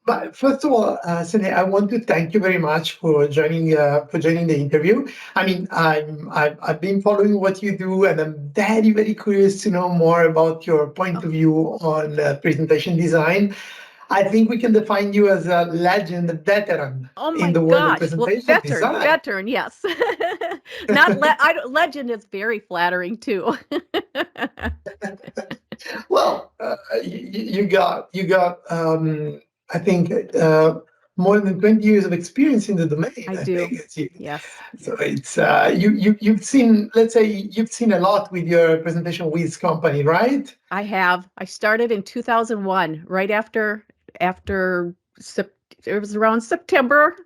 But first of all, Cindy, I want to thank you very much for joining the interview. I mean, I've been following what you do, and I'm very very curious to know more about your point Oh, of view on presentation design. I think we can define you as a legend, a veteran oh in my the world of gosh. Well, presentation design. veteran, yes. Legend is very flattering too. Well, you got I think more than 20 years of experience in the domain. I I think do. it's you. Yes. So it's you've seen, let's say you've seen a lot with your presentation whiz company, right? I have. I started in 2001, right after it was around September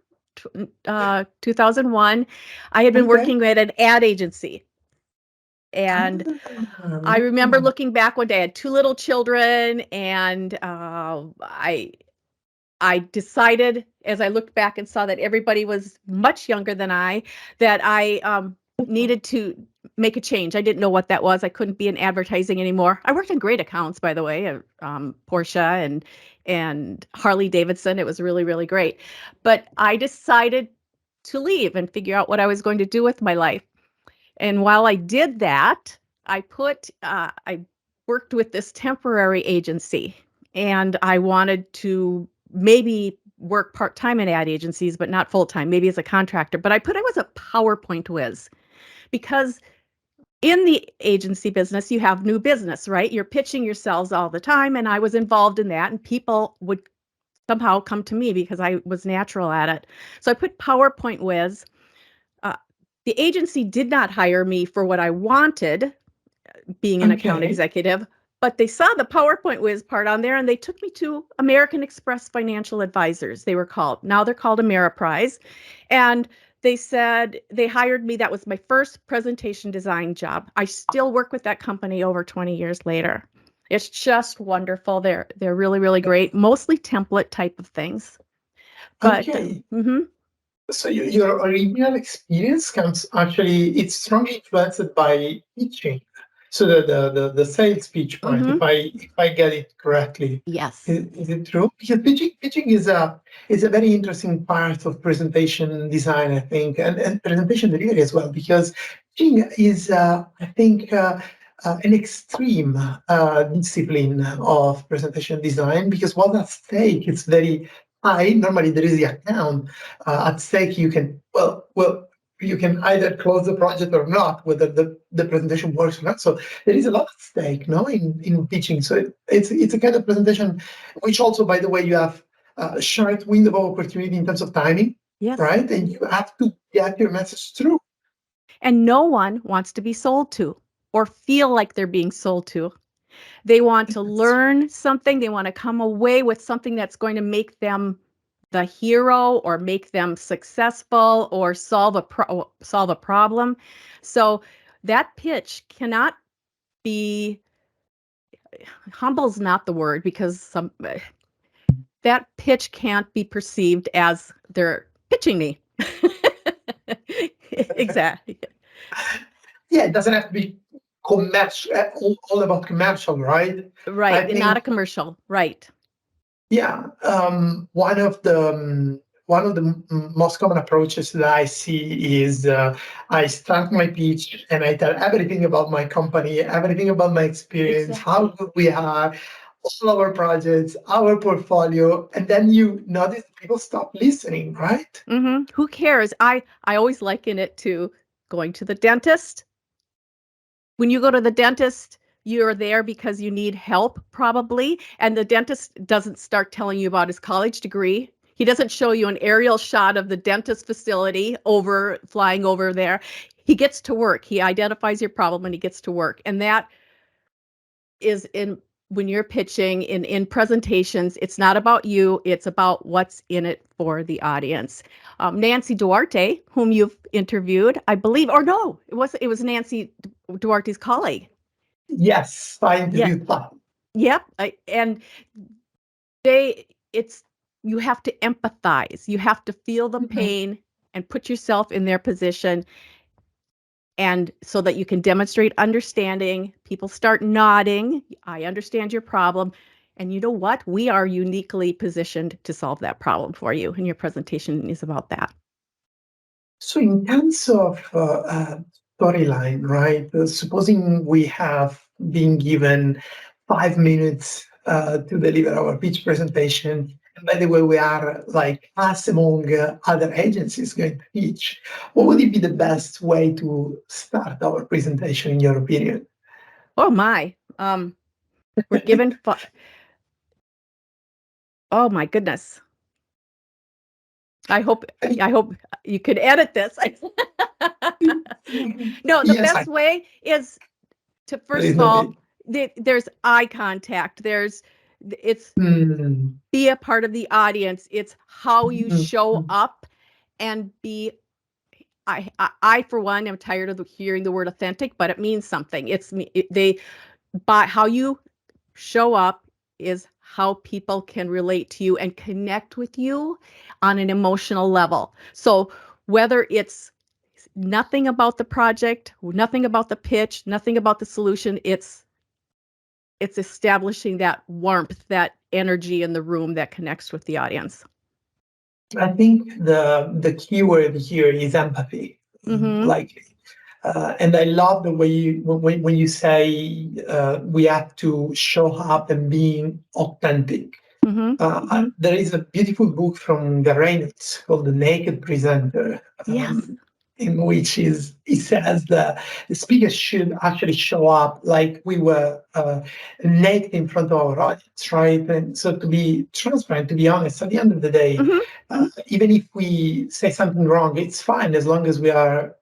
2001. I had been Okay. working at an ad agency, and I remember Ah, looking back one day. I had two little children, and I decided, as I looked back and saw that everybody was much younger than that I needed to make a change. I didn't know what that was. I couldn't be in advertising anymore. I worked in great accounts, by the way, Porsche and Harley Davidson. It was really, really great. But I decided to leave and figure out what I was going to do with my life. And while I did that, I worked with this temporary agency, and I wanted to maybe work part-time in ad agencies, but not full-time, maybe as a contractor. But I was a PowerPoint whiz, because in the agency business, you have new business, right? You're pitching yourselves all the time. And I was involved in that, and people would somehow come to me because I was natural at it. So I put PowerPoint whiz. Uh, the agency did not hire me for what I wanted, being an account okay. executive, but they saw the PowerPoint whiz part on there, and they took me to American Express Financial Advisors, they were called. Now they're called Ameriprise. And they said they hired me. That was my first presentation design job. I still work with that company over 20 years later. It's just wonderful. They're really, really great, mostly template type of things. But Okay. mhm, So your original experience comes actually, it's strongly influenced by teaching. So the sales pitch part, mhm, if I get it correctly, yes, is it true? Because pitching is a very interesting part of presentation design, I think, and presentation delivery as well. Because pitching is, I think, an extreme discipline of presentation design. Because what's at stake, it's very high. Normally, there is the account at stake. You can you can either close the project or not, whether the presentation works or not. So there is a lot at stake, no, in pitching. So it's a kind of presentation which also, by the way, you have a short window of opportunity in terms of timing, yes. right? And you have to get your message through. And no one wants to be sold to or feel like they're being sold to. They want to That's learn something. They want to come away with something that's going to make them the hero or make them successful or solve a problem. So that pitch cannot be, humble's not the word, because that pitch can't be perceived as they're pitching me. Exactly. yeah, it doesn't have to be commercial, all about commercial, right? Right. I And not think a commercial. Right. yeah, one of the most common approaches that I see is I start my pitch and I tell everything about my company, everything about my experience, how Exactly. good we are, all our projects, our portfolio, and then you notice people stop listening, right? Who cares? I always liken it to going to the dentist. When you go to the dentist, you're there because you need help, probably, and the dentist doesn't start telling you about his college degree. He doesn't show you an aerial shot of the dentist facility flying over there. He gets to work. He identifies your problem and he gets to work. And that is in when you're pitching in presentations, it's not about you, it's about what's in it for the audience. Nancy Duarte, whom you've interviewed, I believe, or no, it was Nancy Duarte's colleague. Yes, I Yeah, interviewed that. yep. And they it's you have to empathize, you have to feel the Mhm. pain and put yourself in their position, and so that you can demonstrate understanding. People start nodding, I understand your problem. And you know what? We are uniquely positioned to solve that problem for you. And your presentation is about that. So in terms of storyline, right? Supposing we have been given 5 minutes to deliver our pitch presentation, and by the way, we are like us among other agencies going to pitch. What would it be the best way to start our presentation, in your opinion? Oh my. We're given oh my goodness. I hope you could edit this. No, the Yes, best way is to there first is of no all, need. there's eye contact. It's Mm, be a part of the audience. It's how you mm, show mm. up and be. I for one am tired of hearing the word authentic, but it means something. By how you show up is how people can relate to you and connect with you on an emotional level. So whether it's nothing about the project, nothing about the pitch, nothing about the solution, it's establishing that warmth, that energy in the room that connects with the audience. I think the key word here is empathy. Mm-hmm. Like, and I love the way when you say we have to show up and being authentic. Mm-hmm. There is a beautiful book from Reynolds called The Naked Presenter, Yes. in which he says that the speaker should actually show up like we were naked in front of our audience, right? And so to be transparent, to be honest, at the end of the day, Mm-hmm. even if we say something wrong, it's fine as long as we are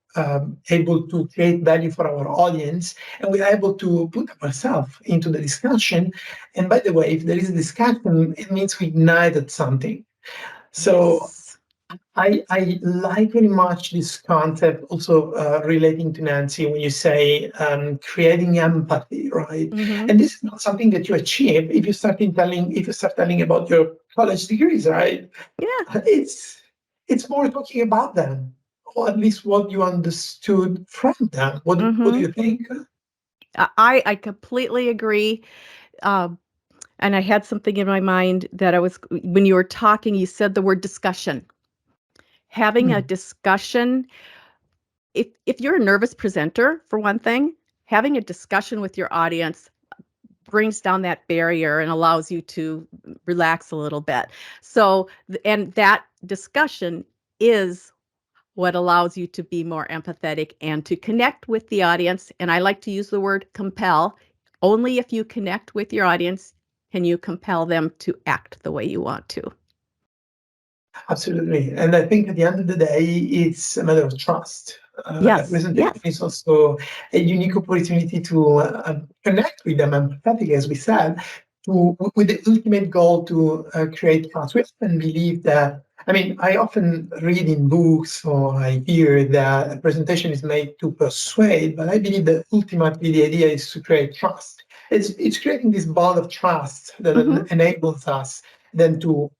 able to create value for our audience and we are able to put ourselves into the discussion. And by the way, if there is a discussion, it means we ignited something. So Yes. I like very much this concept also relating to Nancy when you say creating empathy, right? Mm-hmm. And this is not something that you achieve if you start telling about your college degrees, right? Yeah. It's more talking about them, or at least what you understood from them. What do Mm-hmm. you think? I completely agree. Um, and I had something in my mind that when you were talking, you said the word discussion. Having a Hmm, discussion, if you're a nervous presenter, for one thing, having a discussion with your audience brings down that barrier and allows you to relax a little bit. So, and that discussion is what allows you to be more empathetic and to connect with the audience. And I like to use the word compel. Only if you connect with your audience can you compel them to act the way you want to. absolutely. And I think at the end of the day, it's a matter of trust. A Yes, presentation yes. is also a unique opportunity to connect with them empathetically, as we said, with the ultimate goal to create trust. We often believe that, I mean, I often read in books or I hear that a presentation is made to persuade, but I believe that ultimately the idea is to create trust. It's creating this bond of trust that Mm-hmm, enables us then to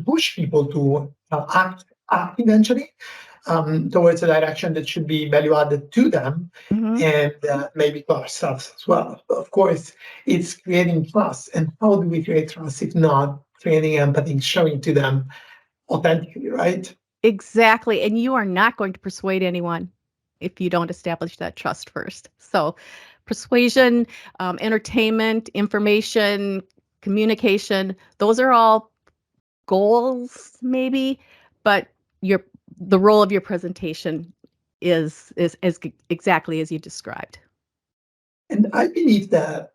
push people to act eventually towards a direction that should be value added to them mm-hmm. and maybe to ourselves as well. Of course, it's creating trust. And how do we create trust if not creating empathy, showing to them authentically, right? Exactly. And you are not going to persuade anyone if you don't establish that trust first. So, persuasion, entertainment, information, communication, those are all goals, maybe, but your the role of your presentation is exactly as you described. And I believe that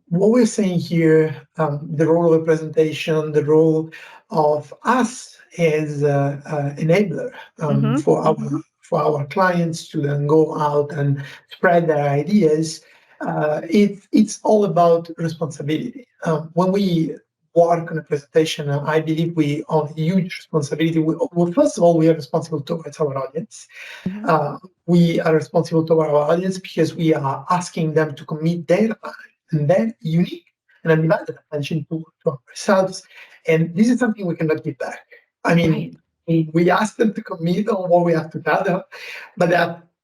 what we're saying here, the role of a presentation, the role of us as enabler Mm-hmm. for our clients to then go out and spread their ideas, it's all about responsibility. When we work on a presentation, I believe we own a huge responsibility. Well, first of all, we are responsible towards our audience. Mm-hmm. Uh, we are responsible to our audience because we are asking them to commit their time and their unique and undivided attention to ourselves. And this is something we cannot give back. I Right. mean, we ask them to commit on what we have to tell them, but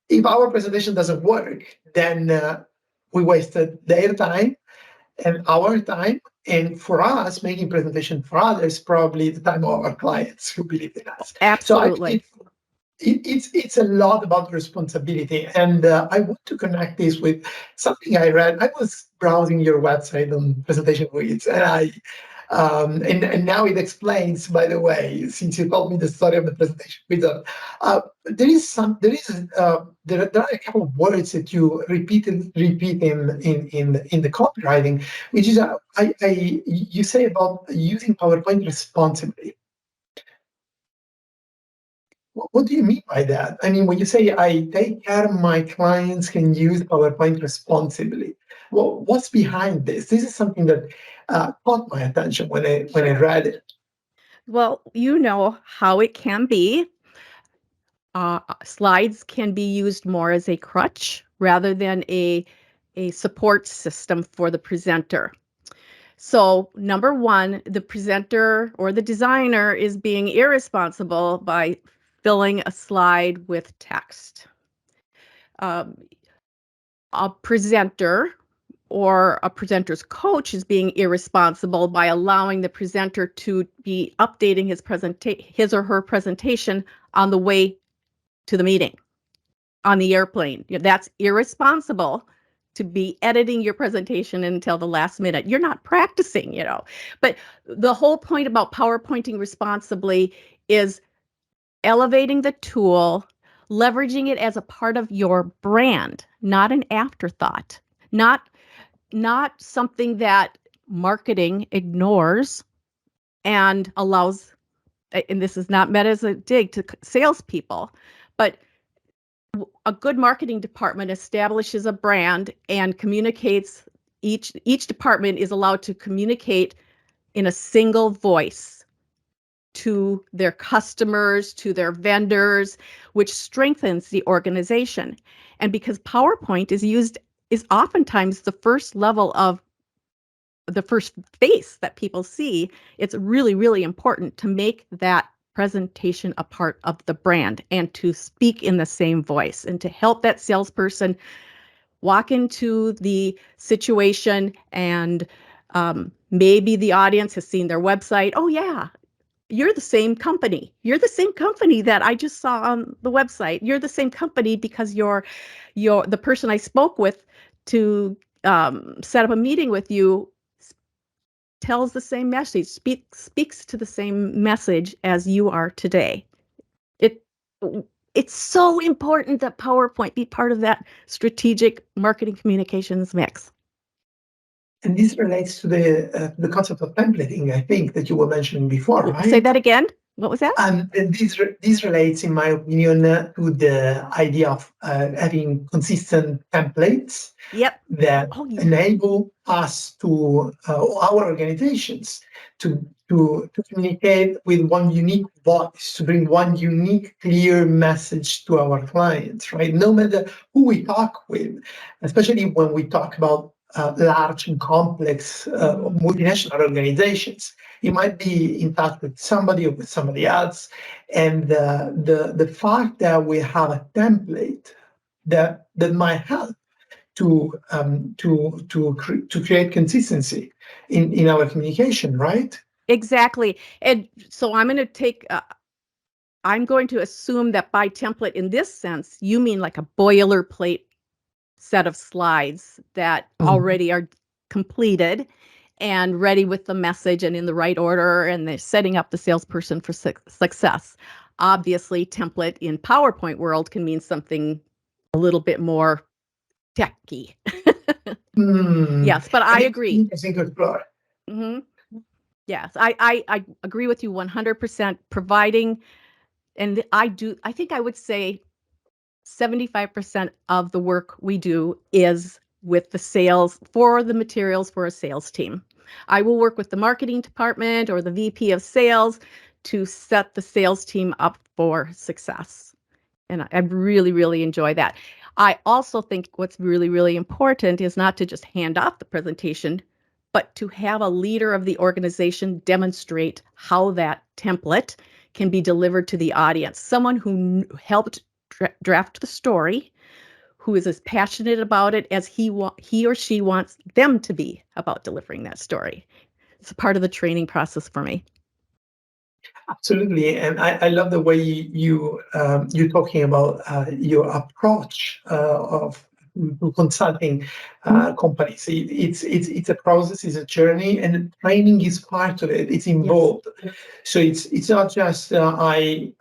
if our presentation doesn't work, then we wasted their time and our time. And for us, making presentation for others, probably the time of our clients who believe in us. So I Absolutely. think it's a lot about responsibility, and I want to connect this with something I read. I was browsing your website on presentation weeds, and and now it explains. By the way, since you told me the story of the presentation weeds, there are a couple of words that you repeat in the copywriting, which is you say about using PowerPoint responsibly. What do you mean by that? I mean, when you say I take care my clients can use PowerPoint responsibly, well, what's behind this? This is something that caught my attention when I read it. Well, you know how it can be. Slides can be used more as a crutch rather than a support system for the presenter. So, number one, the presenter or the designer is being irresponsible by filling a slide with text. A presenter or a presenter's coach is being irresponsible by allowing the presenter to be updating his or her presentation on the way to the meeting, on the airplane. That's irresponsible to be editing your presentation until the last minute. You're not practicing, But the whole point about PowerPointing responsibly is elevating the tool, leveraging it as a part of your brand, not an afterthought, not something that marketing ignores and allows. And this is not meant as a dig to salespeople, but a good marketing department establishes a brand and communicates. Each department is allowed to communicate in a single voice to their customers, to their vendors, which strengthens the organization. And because PowerPoint is oftentimes the first level of the first face that people see, it's really, really important to make that presentation a part of the brand and to speak in the same voice and to help that salesperson walk into the situation. And maybe the audience has seen their website. Oh, yeah, you're the same company. You're the same company that I just saw on the website. You're the same company because you're the person I spoke with to set up a meeting with you tells the same message, speaks to the same message as you are today. It it's so important that PowerPoint be part of that strategic marketing communications mix. And this relates to the concept of templating, I think, that you were mentioning before, right? Say that again. What was that? And this relates, in my opinion, to the idea of having consistent templates. Yep. That enable us to our organizations to communicate with one unique voice, to bring one unique, clear message to our clients, right? No matter who we talk with, especially when we talk about large and complex multinational organizations. You might be in touch with somebody or with somebody else, and the fact that we have a template that might help to create consistency in our communication, right? Exactly. And so I'm going to assume that by template in this sense, you mean like a boilerplate set of slides that already are completed and ready with the message and in the right order, and they're setting up the salesperson for success. Obviously, template in PowerPoint world can mean something a little bit more techy. Yes, but I agree. Interesting to explore. Mm-hmm. Yes, I agree with you 100%. Providing, and I think I would say 75% of the work we do is with the sales for the materials for a sales team. I will work with the marketing department or the VP of sales to set the sales team up for success. And I really, really enjoy that. I also think what's really, really important is not to just hand off the presentation, but to have a leader of the organization demonstrate how that template can be delivered to the audience. Someone who helped draft the story, who is as passionate about it as he or she wants them to be about delivering that story. It's a part of the training process for me. Absolutely, and I love the way you're talking about your approach of to consulting companies. It's a process, it's a journey, and training is part of it. It's Yes. involved. So it's not just I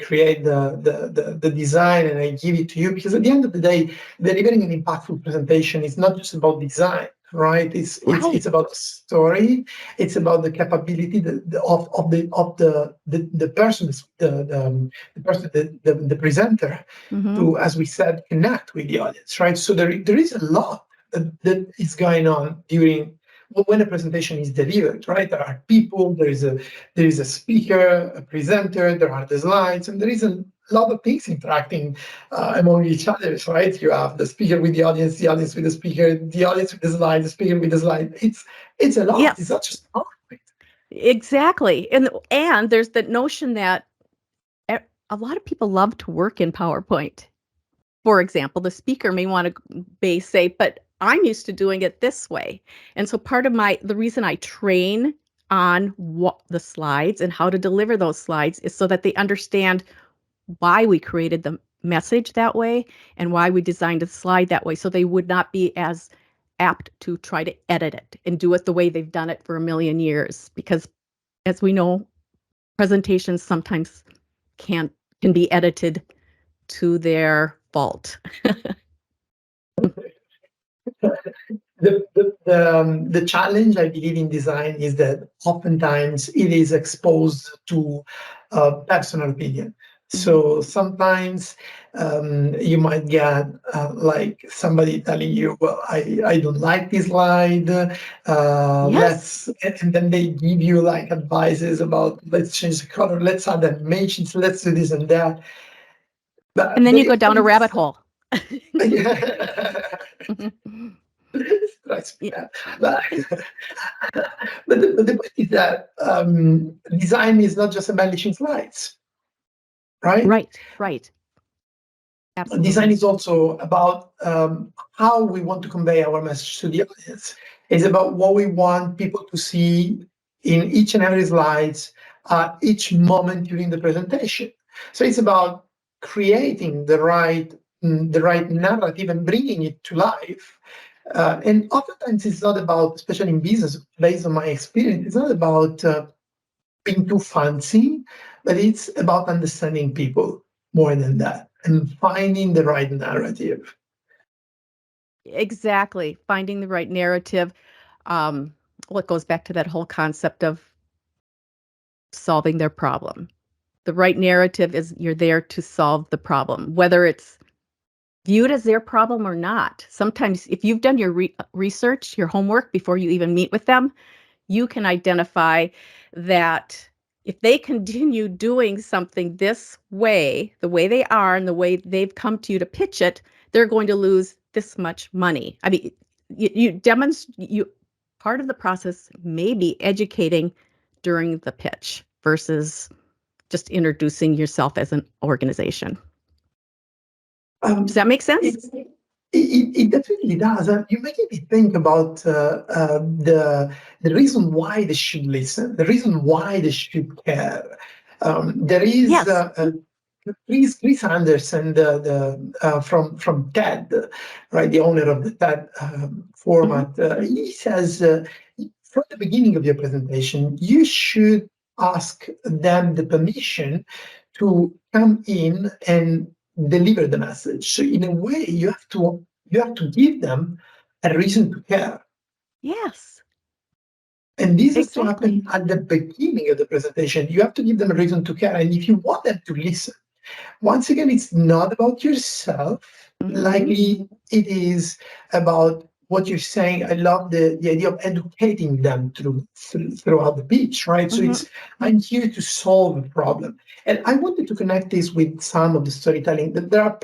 create the design and I give it to you, because at the end of the day, delivering an impactful presentation is not just about design, right? It's Right. about story. It's about the capability of the person, the person, the presenter, Hmm. to, as we said, connect with the audience, right? So there is a lot that is going on during when a presentation is delivered, right? There are people, there is a speaker, a presenter, there are the slides, and there is a lot of things interacting among each other, right? You have the speaker with the audience with the speaker, the audience with the slide, the speaker with the slide. It's a lot. It's Yes, not just PowerPoint. exactly. And there's the notion that a lot of people love to work in PowerPoint. For example, the speaker may want to say, but I'm used to doing it this way. And so part of the reason I train on what the slides and how to deliver those slides is so that they understand why we created the message that way and why we designed the slide that way. So they would not be as apt to try to edit it and do it the way they've done it for a million years. Because as we know, presentations sometimes can be edited to their fault. The challenge, I believe, in design is that oftentimes it is exposed to personal opinion. Mhm. So sometimes you might get like somebody telling you, "Well, I don't like this slide. Yes. And then they give you like advices about let's change the color, let's add animations, let's do this and that." And But then you there go down a is, rabbit hole. Strikes me Yeah. that. But the point is that design is not just embellishing slides, right? Right, right. Design Absolutely. is also about how we want to convey our message to the audience. It's about what we want people to see in each and every slides at each moment during the presentation. So it's about creating the right narrative and bringing it to life. And oftentimes it's not about, especially in business, based on my experience, it's not about being too fancy, but it's about understanding people more than that and finding the right narrative. Exactly. Finding the right narrative. Um, well, it goes back to that whole concept of solving their problem. The right narrative is you're there to solve the problem, whether it's viewed as their problem or not. Sometimes, if you've done your research, your homework before you even meet with them, you can identify that if they continue doing something this way, the way they are and the way they've come to you to pitch it, they're going to lose this much money. I mean, you demonstrate part of the process may be educating during the pitch versus just introducing yourself as an organization. Does Um, that make sense? it definitely does. You're making me think about the reason why they should listen, the reason why they should care. There is Yes. Chris Anderson, from TED, right, the owner of the TED Hmm. format. He says from the beginning of your presentation, you should ask them the permission to come in and deliver the message. So in a way, you have to give them a reason to care. Yes. And this has to Exactly. happen at the beginning of the presentation. You have to give them a reason to care. And if you want them to listen, once again, it's not about yourself. Hmm. Likely it is about what you're saying. I love the idea of educating them throughout the pitch, right? So Hmm. I'm here to solve a problem. And I wanted to connect this with some of the storytelling. There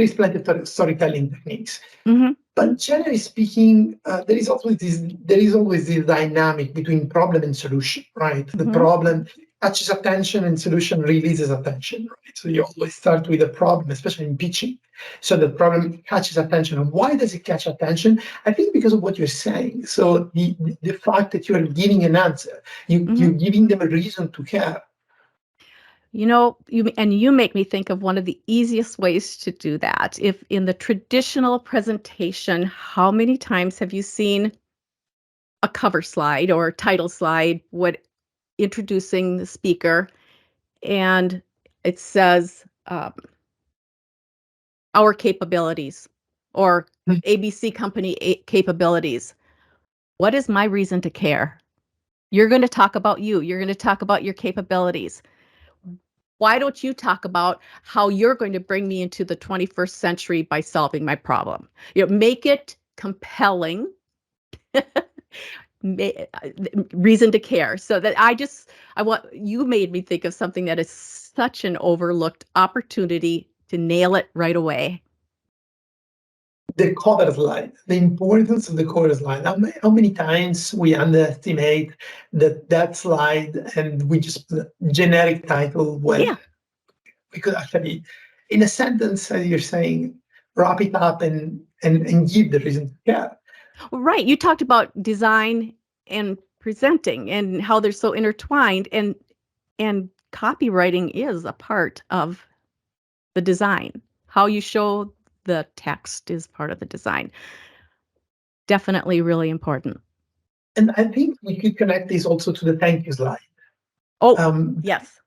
is plenty of storytelling techniques. Hmm. But generally speaking, there is always this dynamic between problem and solution, right? The Hmm. problem catches attention and solution releases attention, right? So you always start with a problem, especially in pitching. So the problem catches attention. And why does it catch attention? I think because of what you're saying. So the fact that you're giving an answer, you're giving them a reason to care. You make me think of one of the easiest ways to do that. If in the traditional presentation, how many times have you seen a cover slide or title slide, introducing the speaker, and it says our capabilities or ABC company capabilities. What is my reason to care? You're going to talk about you. You're going to talk about your capabilities. Why don't you talk about how you're going to bring me into the 21st century by solving my problem? Make it compelling. Reason to care. So that you made me think of something that is such an overlooked opportunity to nail it right away. The cover slide, the importance of the cover slide. How many times we underestimate that slide and we just put a generic title when we could actually, in a sentence, as you're saying, wrap it up and give the reason to care. Right. You talked about design and presenting and how they're so intertwined, and copywriting is a part of the design. How you show the text is part of the design. Definitely really important. And I think we could connect this also to the thank you slide. Oh, yes.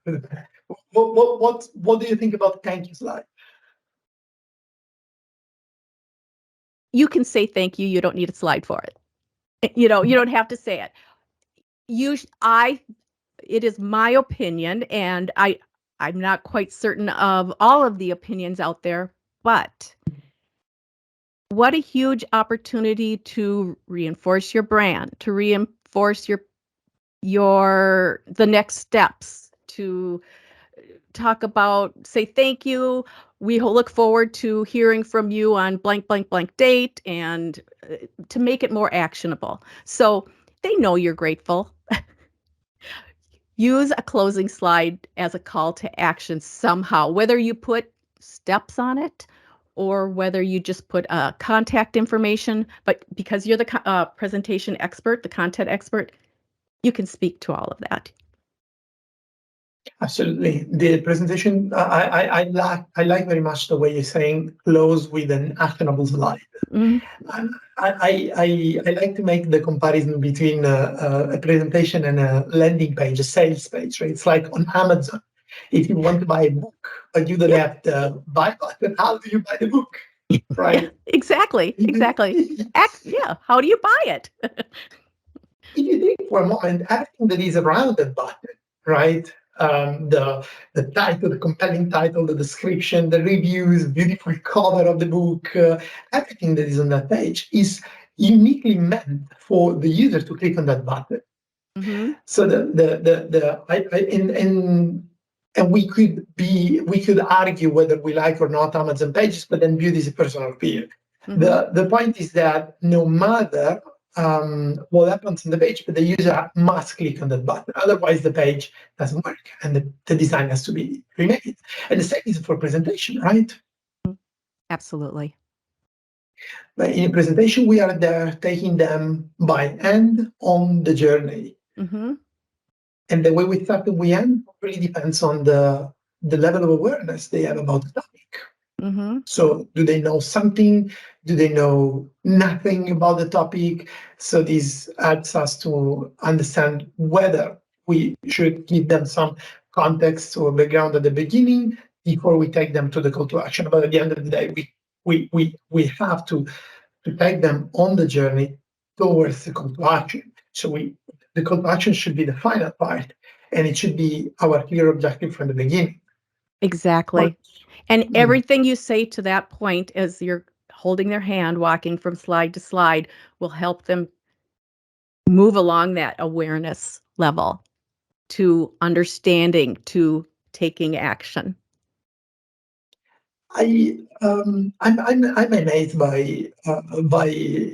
What do you think about the thank you slide? You can say thank you. You don't need a slide for it. You don't have to say it. It is my opinion, and I'm not quite certain of all of the opinions out there, but what a huge opportunity to reinforce your brand, to reinforce the next steps, to talk about, say thank you. We look forward to hearing from you on blank, blank, blank date, and to make it more actionable. So they know you're grateful. Use a closing slide as a call to action somehow, whether you put steps on it or whether you just put contact information. But because you're the presentation expert, the content expert, you can speak to all of that. Absolutely. The presentation, I like very much the way you're saying close with an actionable slide. Mm-hmm. I like to make the comparison between a presentation and a landing page, a sales page, right? It's like on Amazon. If you want to buy a book, but you don't have the buy button, how do you buy the book? Right? Yeah, exactly. How do you buy it? If you think for a moment, everything that is around that button, right? The title, the compelling title, the description, the reviews, beautiful cover of the book, everything that is on that page is uniquely meant for the user to click on that button. Mm-hmm. So and we could argue whether we like or not Amazon pages, but then beauty is a personal opinion. Mm-hmm. The point is that no matter what happens on the page, but the user must click on that button. Otherwise, the page doesn't work, and the design has to be remade. And the same is for presentation, right? Absolutely. But in a presentation, we are there taking them by hand on the journey. Mm-hmm. And the way we start and we end really depends on the level of awareness they have about the topic. Mm-hmm. So do they know something? Do they know nothing about the topic? So this helps us to understand whether we should give them some context or background at the beginning before we take them to the call to action. But at the end of the day, we have to take them on the journey towards the call to action. So the call to action should be the final part, and it should be our clear objective from the beginning. Exactly. And everything you say to that point as you're holding their hand, walking from slide to slide, will help them move along that awareness level to understanding, to taking action. I'm amazed by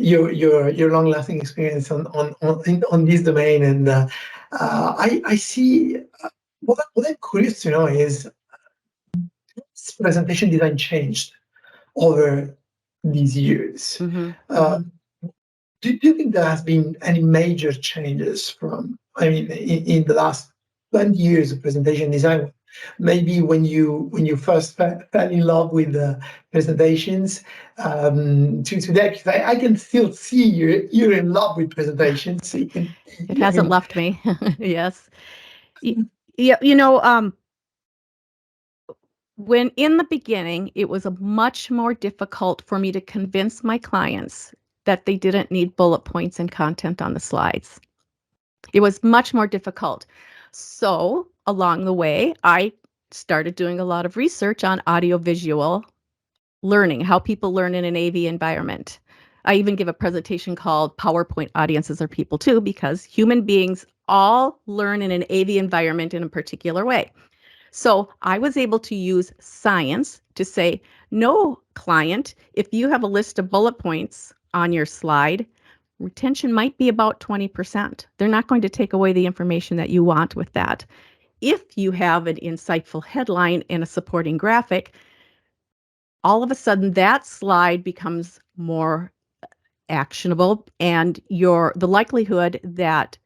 your long lasting experience on this domain, and I see what I'm curious to know is, has presentation design changed over these years? Mhm. Uh, do you think there has been any major changes from, I mean, in the last 20 years of presentation design? Maybe when you first fell in love with the presentations, to today, because I can still see you're in love with presentations. So you can, It I hasn't mean, left me. Yes. Y- Yeah, when in the beginning, it was a much more difficult for me to convince my clients that they didn't need bullet points and content on the slides. It was much more difficult. So, along the way, I started doing a lot of research on audiovisual learning, how people learn in an AV environment. I even give a presentation called PowerPoint Audiences Are People Too, because human beings all learn in an AV environment in a particular way. So I was able to use science to say, no, client, if you have a list of bullet points on your slide, retention might be about 20%. They're not going to take away the information that you want with that. If you have an insightful headline and a supporting graphic, all of a sudden that slide becomes more actionable, and the likelihood that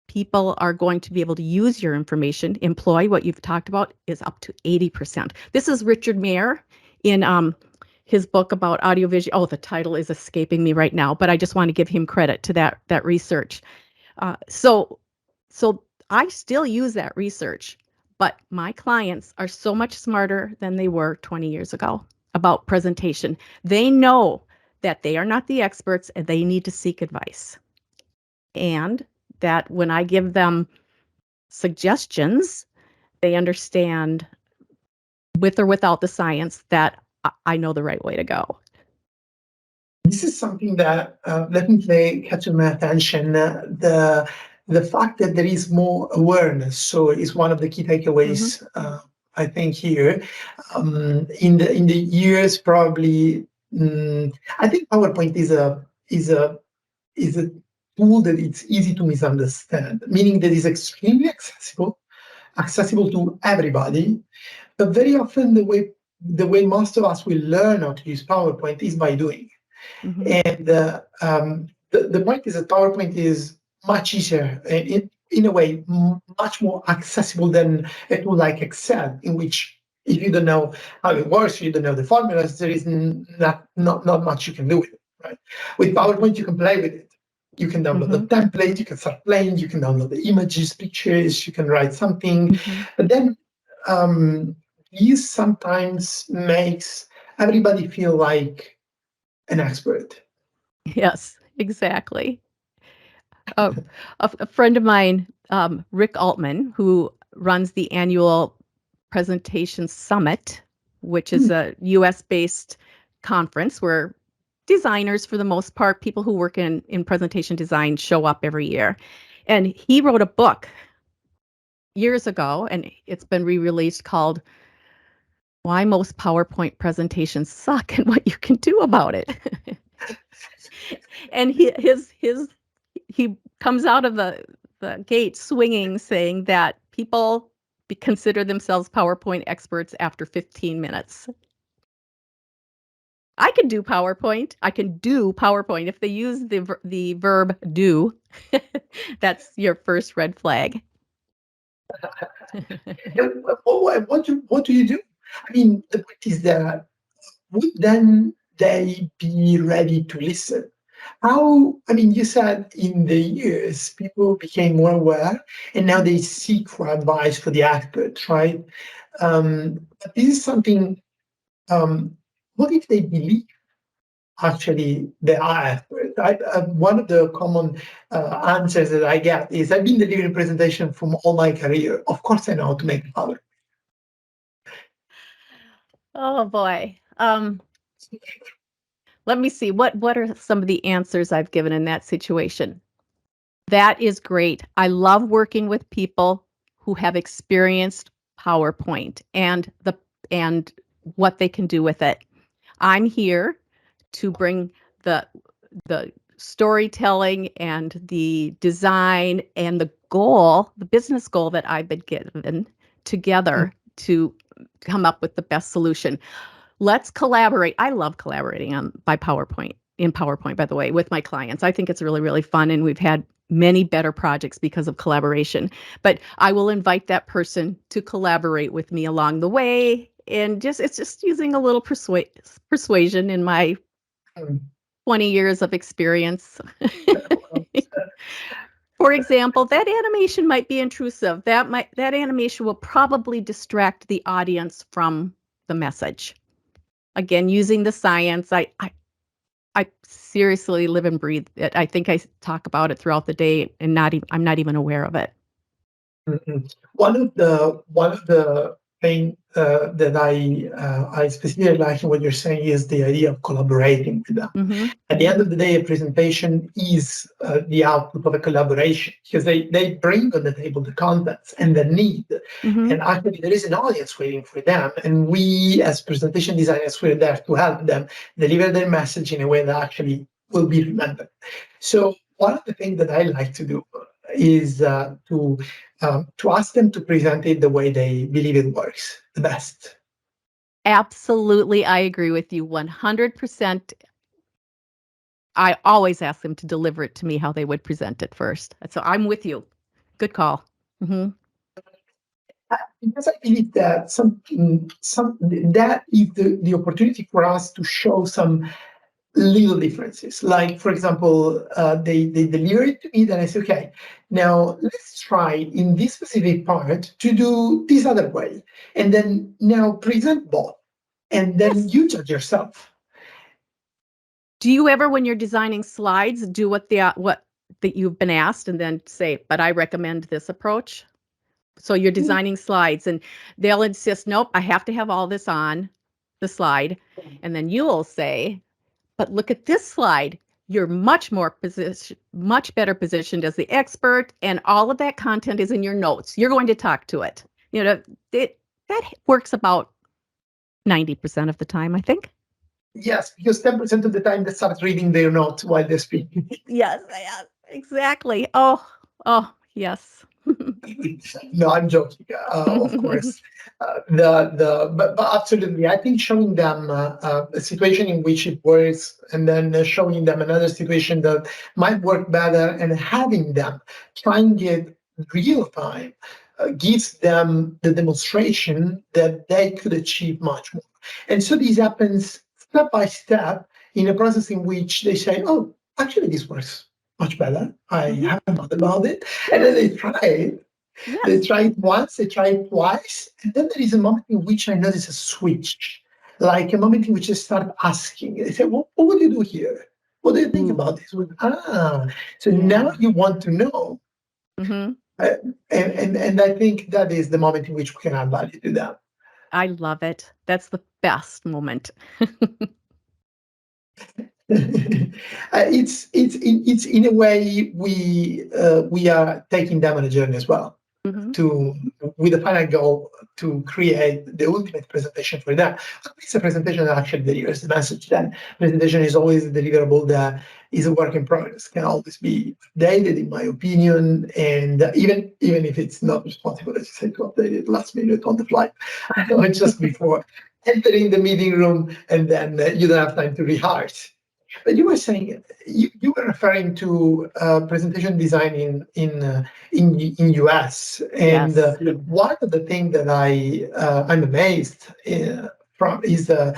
people are going to be able to use your information, employ what you've talked about, is up to 80%. This is Richard Mayer in his book about audiovisual. Oh, the title is escaping me right now, but I just want to give him credit to that research. So I still use that research, but my clients are so much smarter than they were 20 years ago about presentation. They know that they are not the experts and they need to seek advice. And that when I give them suggestions, they understand, with or without the science, that I know the right way to go. this is something that definitely catches my attention. The fact that there is more awareness, so is one of the key Hmm. takeaways. I think here, in the years probably, I think PowerPoint is a tool that it's easy to misunderstand, meaning that it's extremely accessible to everybody. But very often the way most of us will learn how to use PowerPoint is by doing. Hmm. And the point is that PowerPoint is much easier, in a way, much more accessible than a tool like Excel, in which if you don't know how it works, you don't know the formulas, there is not much you can do with it. Right? With PowerPoint, you can play with it. You can download the Hmm. template, you can start playing, you can download the images, pictures, you can write something. Hmm. But then this sometimes makes everybody feel like an expert. Yes, exactly. Uh, a friend of mine, Rick Altman, who runs the annual Presentation Summit, which is a US based conference where designers, for the most part, people who work in presentation design, show up every year. And he wrote a book years ago, and it's been re-released, called Why Most PowerPoint Presentations Suck and What You Can Do About It. And he comes out of the gate swinging, saying that people consider themselves PowerPoint experts after 15 minutes. I can do PowerPoint. I can do PowerPoint. If they use the verb do, that's your first red flag. And what do you do? I mean, the point is that would then they be ready to listen? How, I mean, you said in the years people became more aware and now they seek for advice for the expert, right? But this is something, what if they believe actually they are experts? One of the common answers that I get is I've been delivering presentation from all my career. Of course, I know how to make a PowerPoint. Oh boy. Let me see. What are some of the answers I've given in that situation? That is great. I love working with people who have experienced PowerPoint and what they can do with it. I'm here to bring the the storytelling and the design and the goal, the business goal that I've been given together to come up with the best solution. Let's collaborate. I love collaborating in PowerPoint, by the way, with my clients. I think it's really, really fun. And we've had many better projects because of collaboration. But I will invite that person to collaborate with me along the way. And it's just using a little persuasion in my 20 years of experience. For example, that animation might be intrusive. That animation will probably distract the audience from the message. Again, using the science, I seriously live and breathe it. I think I talk about it throughout the day, and I'm not even aware of it. One of the thing that I specifically like in what you're saying is the idea of collaborating with them. Mm-hmm. At the end of the day, a presentation is the output of a collaboration because they bring on the table the contents and the need. Mm-hmm. And actually, there is an audience waiting for them. And we, as presentation designers, we're there to help them deliver their message in a way that actually will be remembered. So, one of the things that I like to do is to ask them to present it the way they believe it works the best. Absolutely, I agree with you 100%. I always ask them to deliver it to me how they would present it first. So I'm with you. Good call. Mm-hmm. Because I believe that that is the opportunity for us to show some little differences. Like, for example, they deliver it to me, then I say, okay, now let's try in this specific part to do this other way. And then now present both. And then Yes. you judge yourself. Do you ever, when you're designing slides, do what that you've been asked and then say, but I recommend this approach? So you're designing slides and they'll insist, nope, I have to have all this on the slide. And then you'll say, but look at this slide. You're much better positioned as the expert, and all of that content is in your notes. You're going to talk to it. That works about 90% of the time, I think. Yes, because 10% of the time they start reading their notes while they're speaking. Yes, exactly. Oh, yes. No, I'm joking, of course. But absolutely, I think showing them a situation in which it works, and then showing them another situation that might work better, and having them trying it real time gives them the demonstration that they could achieve much more. And so this happens step by step in a process in which they say, "Oh, actually, this works much better. I haven't thought about it," and then they try it. They Yes. try it once, they try it twice, and then there is a moment in which I notice a switch, like a moment in which I start asking. They say, well, what would you do here? What do you think Ooh, about this? So now yeah. you want to know. Hmm. Uh, and I think that is the moment in which we can add value to them. I love it. That's the best moment. It's in a way we are taking them on a journey as well. Hmm. To with the final goal to create the ultimate presentation for them. It's a presentation that actually delivers the message. Then presentation is always a deliverable that is a work in progress, can always be updated, in my opinion, and even if it's not responsible, as you say, to update it last minute on the fly, just before entering the meeting room, and then you don't have time to rehearse. But you were saying you were referring to presentation design in US, and Yes. one of the things that I'm amazed from is the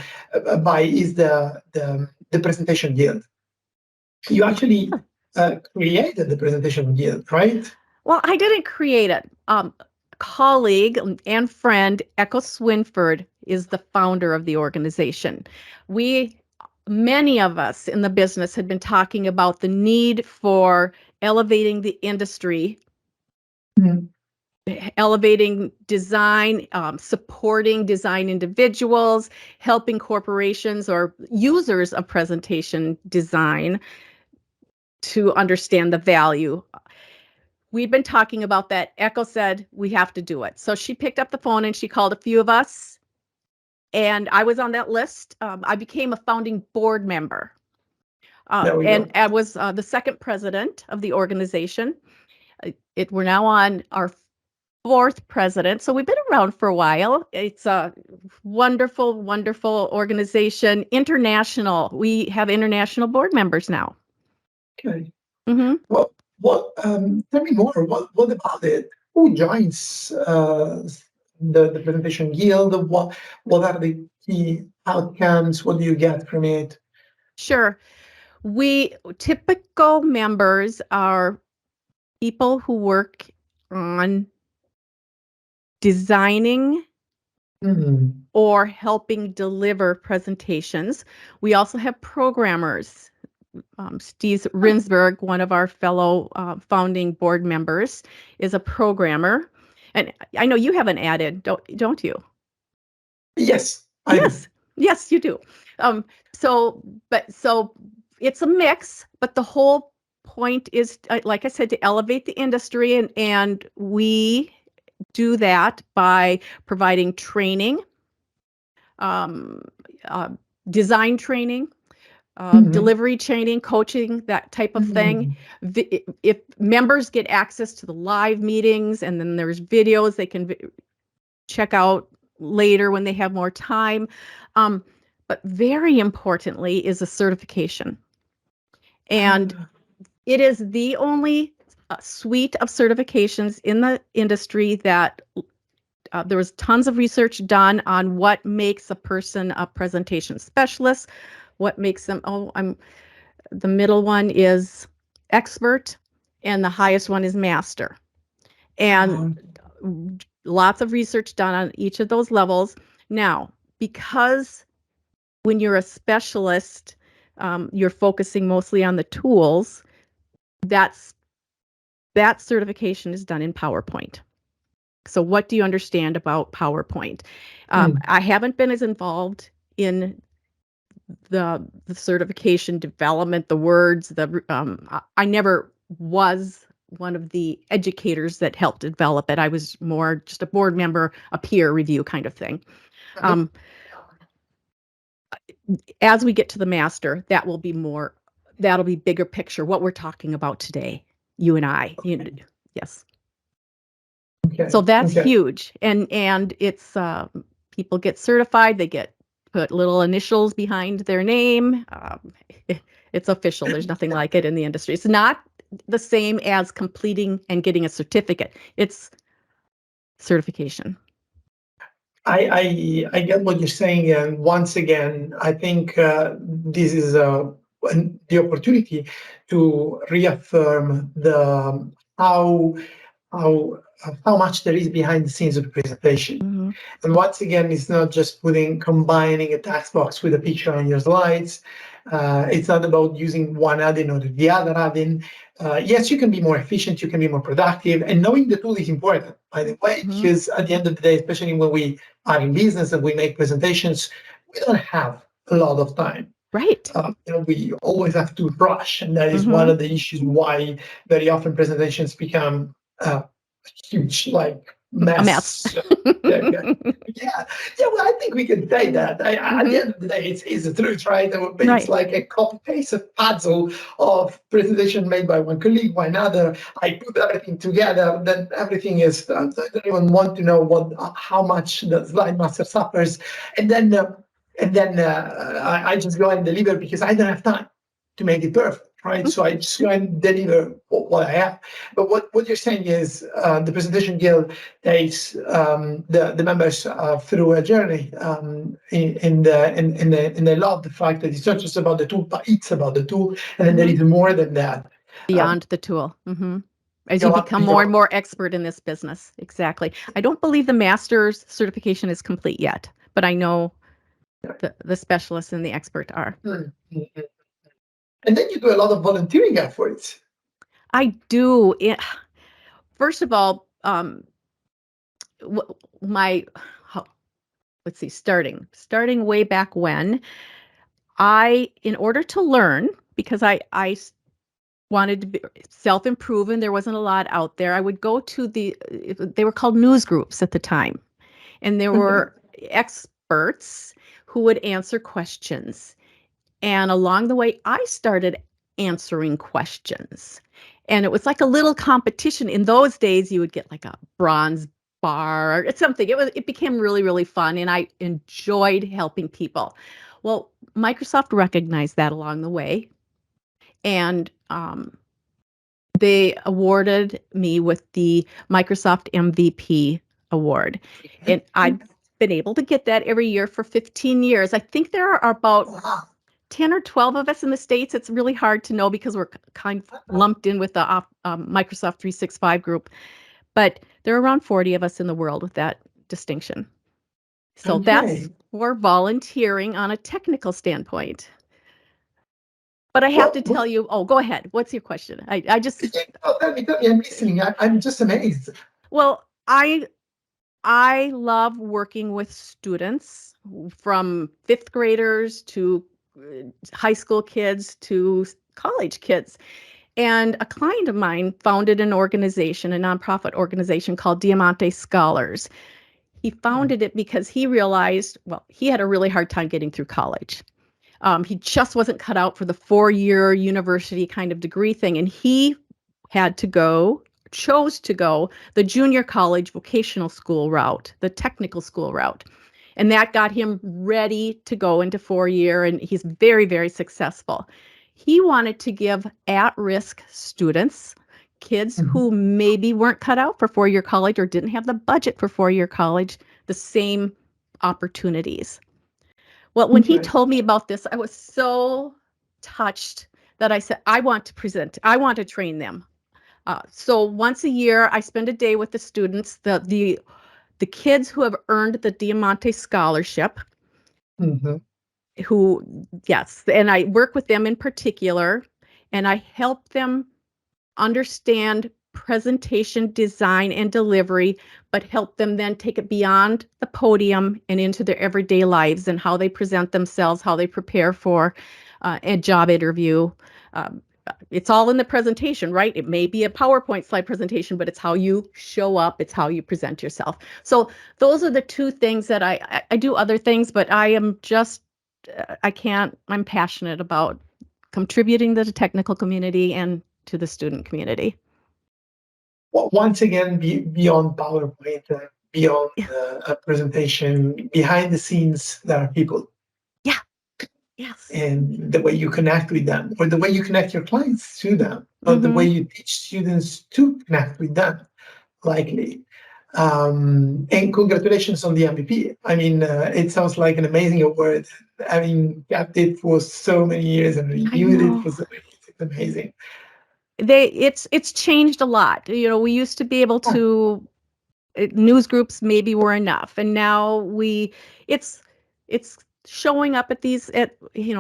presentation yield. You actually created the presentation yield, right? Well, I didn't create it. Colleague and friend Echo Swinford is the founder of the organization. Many of us in the business had been talking about the need for elevating the industry, Mm. elevating design, supporting design individuals, helping corporations or users of presentation design to understand the value. We'd been talking about that. Echo said, we have to do it. So she picked up the phone and she called a few of us. And I was on that list. I became a founding board member. There we And go. I was the second president of the organization. We're now on our fourth president, so we've been around for a while. It's a wonderful, wonderful organization. International. We have international board members now. Okay. Hmm. Tell me more. What about it? Who joins the presentation guild? What are the key outcomes? What do you get from it? Sure. We typical members are people who work on designing Hmm. or helping deliver presentations. We also have programmers. Steve Rinsberg, one of our fellow founding board members, is a programmer. And I know you have an added, don't you? Yes, I do. Yes, yes, you do. Um, so it's a mix, but the whole point is, like I said, to elevate the industry, and we do that by providing training, um, uh, design training, Mhm. delivery training, coaching, that type of thing. Mhm. If members get access to the live meetings and then there's videos they can check out later when they have more time. Um, but very importantly is a certification. And Ah, it is the only suite of certifications in the industry that there was tons of research done on what makes a person a presentation specialist, what makes them, the middle one is expert, and the highest one is master. And ah, lots of research done on each of those levels. Now, because when you're a specialist, you're focusing mostly on the tools, that's that certification is done in PowerPoint. So what do you understand about PowerPoint? mm, I haven't been as involved in the certification development, the words, I never was one of the educators that helped develop it. I was more just a board member, a peer review kind of thing. uh-huh. Um, as we get to the master, that'll be bigger picture, what we're talking about today, you and I. Yes. So Okay. that's Okay. huge. And it's people get certified, they get put little initials behind their name. It's official. There's nothing like it in the industry. It's not the same as completing and getting a certificate. It's certification. I get what you're saying, and once again, I think this is the opportunity to reaffirm the how how much there is behind the scenes of the presentation. Hmm. And once again, it's not just combining a text box with a picture on your slides. It's not about using one add-in or the other add-in. Yes, you can be more efficient, you can be more productive, and knowing the tool is important, by the way, Hmm. because at the end of the day, especially when we are in business and we make presentations, we don't have a lot of time. Right. We always have to rush, and that is one Hmm. of the issues why very often presentations become huge, like A mess. mess. Yeah, yeah, yeah. Well, I think we can say that. At the Hmm. end of the day, it's the truth, right? It's Right. like a copy paste of puzzle of presentation made by one colleague, by another. I put everything together, then everything is. I don't even want to know how much the slide master suffers, and then I just go and deliver because I don't have time to make it perfect, right? So I just go and deliver what I have. But what you're saying is the presentation guild takes the members through a journey, and they love the fact that it's not just about the tool, but it's about the tool, and then there Hmm. is more than that. Um, Beyond the tool. Hmm. As you you're up, become more and more expert in this business. Exactly. I don't believe the master's certification is complete yet, but I know the specialists and the expert are. and then you do a lot of volunteering efforts. I do. First of all, my how- let's see, starting way back when in order to learn, because I wanted to be self-improve and there wasn't a lot out there, I would go to they were called news groups at the time, and there Okay. were experts who would answer questions. And along the way, I started answering questions. And it was like a little competition. In those days, you would get like a bronze bar or something. It became really, really fun. And I enjoyed helping people. Well, Microsoft recognized that along the way. And they awarded me with the Microsoft MVP award. And I've been able to get that every year for 15 years. I think there are about Wow. 10 or 12 of us in the States. It's really hard to know because we're kind of lumped in with the Microsoft 365 group. But there are around 40 of us in the world with that distinction. So that's Okay. for volunteering on a technical standpoint. But I have to Well, tell you, oh, go ahead. What's your question? I just, tell me, I'm listening. I'm just amazed. well, I love working with students from fifth graders to high school kids to college kids. And a client of mine founded an organization, a nonprofit organization called Diamante Scholars. He founded it because he realized, well, he had a really hard time getting through college. He just wasn't cut out for the 4-year university kind of degree thing. And he had to go, chose to go the junior college vocational school route, the technical school route. And that got him ready to go into 4-year, and he's very, very successful. He wanted to give at-risk students, kids who maybe weren't cut out for 4-year college or didn't have the budget for 4-year college, the same opportunities. Well, when he Okay. told me about this, I was so touched that I said, I want to present, I want to train them. So once a year, I spend a day with the students, the kids who have earned the Diamante Scholarship, Mm-hmm. who, yes, and I work with them in particular, and I help them understand presentation design and delivery, but help them then take it beyond the podium and into their everyday lives and how they present themselves, how they prepare for a job interview. Um, it's all in the presentation, right? It may be a PowerPoint slide presentation, but it's how you show up, it's how you present yourself. So those are the two things that I do other things, but I am just, I'm passionate about contributing to the technical community and to the student community. Well, once again, beyond PowerPoint, beyond Yeah. a presentation, behind the scenes, there are people, Yeah. Yes. and the way you connect with them, or the way you connect your clients to them, or the way Mm-hmm. you teach students to connect with them, likely. And congratulations on the MVP. I mean, it sounds like an amazing award. Having kept it for so many years and I renewed it know. for so many years, it's amazing. It's changed a lot. You know, we used to be able Yeah. to news groups maybe were enough, and now it's it's showing up at these at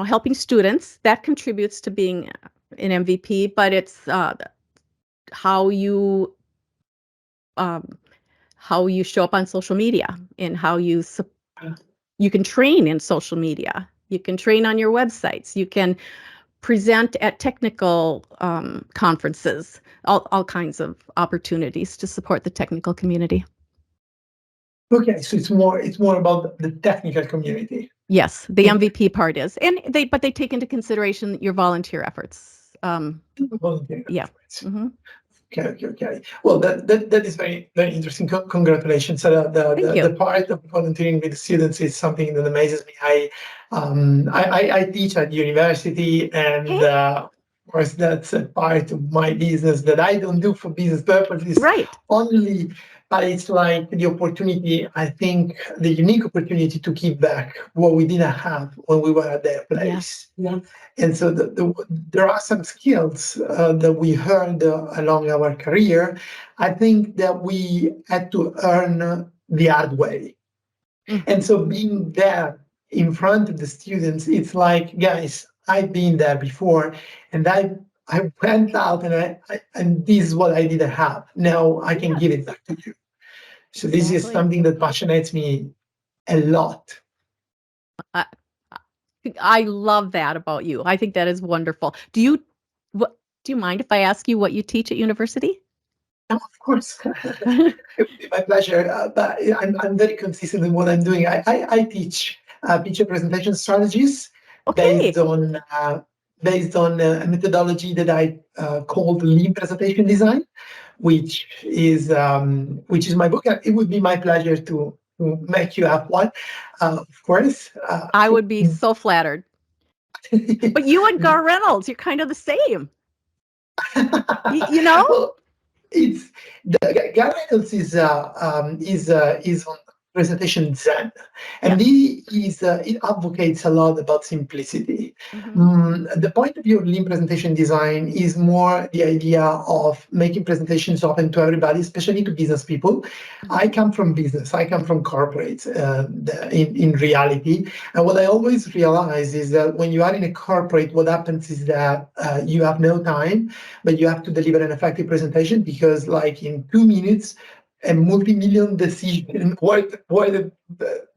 helping students that contributes to being an MVP, but it's how you um, how you show up on social media and how you can train in social media. You can train on your websites. You can present at technical conferences, all kinds of opportunities to support the technical community. Okay, so it's more about the technical community. Yes, the And MVP part is, and they take into consideration your volunteer efforts. volunteering Yeah. efforts. Hmm. Okay. Well, that is very, very interesting. Congratulations. So Thank the you. part of volunteering with the students is something that amazes me. I teach at university, and Hey, of course that's a part of my business that I don't do for business purposes right. only. But it's like the opportunity. I think the unique opportunity to give back what we didn't have when we were at their Yes. place. And so there are some skills that we earned along our career. I think that we had to earn the hard way. And Hmm. so being there in front of the students, it's like, guys, I've been there before, and I went out, and this is what I didn't have. Now I can give Yes. it back to you. So this is Exactly. something that passionates me a lot. I, I love that about you. I think that is wonderful. What do you mind if I ask you what you teach at university? Of course, it would be my pleasure. But I'm very consistent in what I'm doing. I teach picture presentation strategies, Okay. based on a methodology that I called lean presentation design, which is my book. It would be my pleasure to make you have one, of course. I would be so flattered. But you and Gar Reynolds, you're kind of the same. You know? Well, it's Gary Reynolds is on presentation Zen, and Yes. he advocates a lot about simplicity. Mm-hmm. The point of view of lean presentation design is more the idea of making presentations open to everybody, especially to business people. I Mm-hmm. come from business. I come from corporate. In reality, and what I always realize is that when you are in a corporate, what happens is that you have no time, but you have to deliver an effective presentation because, like, in 2 minutes, a multi-million decision, why the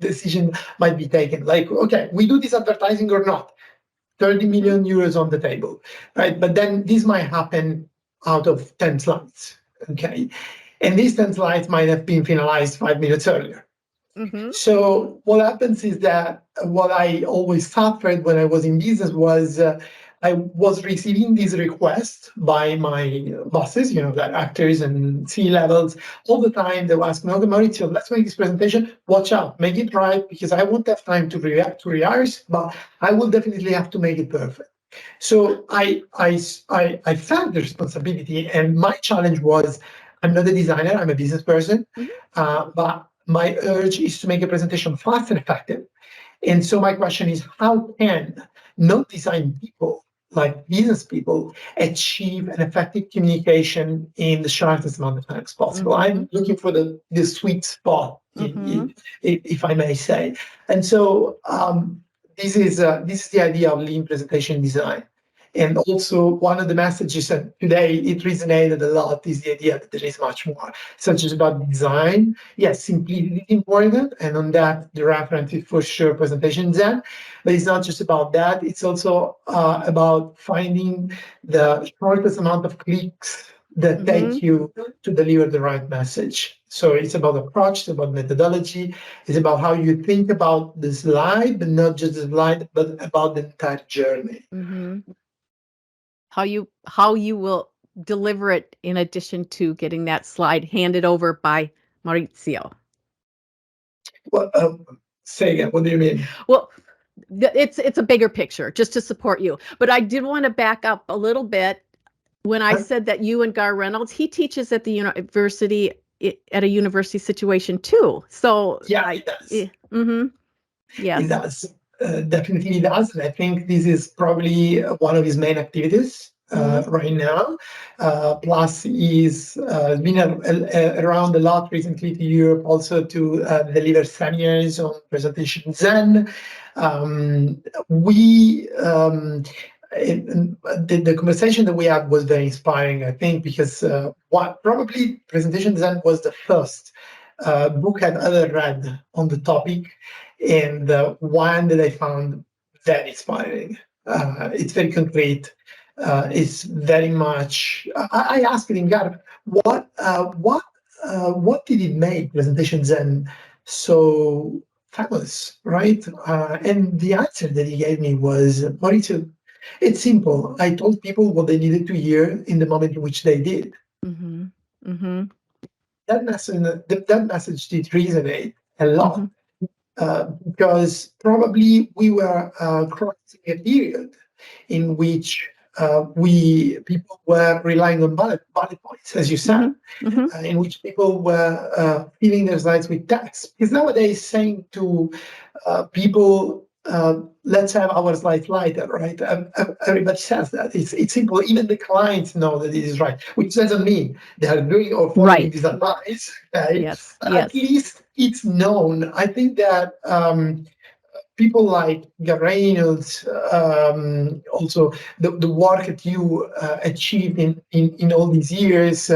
decision might be taken. Like, okay, we do this advertising or not? 30 Mm-hmm. million euros on the table, right? But then this might happen out of 10 slides, okay? And these 10 slides might have been finalized 5 minutes earlier. Mm-hmm. So what happens is that what I always suffered when I was in business was I was receiving these requests by my bosses, the actors and C levels, all the time. They were asking, "Okay, Maurizio, let's make this presentation. Watch out, make it right, because I won't have time to react to rehearse, but I will definitely have to make it perfect." So I felt the responsibility, and my challenge was, I'm not a designer, I'm a business person, Mm-hmm. but my urge is to make a presentation fast and effective. And so my question is, how can non-design people, like business people, achieve an effective communication in the shortest amount of time as possible? Mm-hmm. I'm looking for the sweet spot, Mm-hmm. if I may say. And so this is the idea of lean presentation design. And also, one of the messages that today it resonated a lot is the idea that there is much more, such as about design. Yes, simplicity is important, and on that, the reference is for sure presentation design. But it's not just about that. It's also about finding the shortest amount of clicks that Mm-hmm. take you to deliver the right message. So it's about approach, it's about methodology, it's about how you think about the slide, but not just the slide, but about the entire journey. Mm-hmm. How you will deliver it in addition to getting that slide handed over by Maurizio. Well, say again, what do you mean? Well, it's a bigger picture just to support you. But I did want to back up a little bit when I Huh? said that you and Gar Reynolds, he teaches at the university at a university situation too. So Yeah, it does. mm-hmm, It yes. does. Definitely does. And I think this is probably one of his main activities Mm-hmm, right now. Plus, he's been around a lot recently to Europe also to deliver seminars on presentation Zen. We the conversation that we had was very inspiring, I think, because what probably presentation design was the first book I've ever read on the topic, and one that I found very inspiring. It's very concrete. It's very much. I asked him, God, what did it make presentation Zen so famous, right? And the answer that he gave me was, Maurizio, it's simple. I told people what they needed to hear in the moment in which they did. mm-hmm, mm-hmm, That message did resonate a lot mm-hmm, because probably we were crossing a period in which we people were relying on bullet points, as you said, mm-hmm, mm-hmm. in which people were filling their slides with text. Because nowadays, saying to people, let's have our slides lighter, right? Everybody says that. It's simple. Even the clients know that it is right, which doesn't mean they are doing or following Right. this advice. Okay? Yes. But at Yes. least it's known. I think that people like Reynolds, also the work that you achieved in all these years,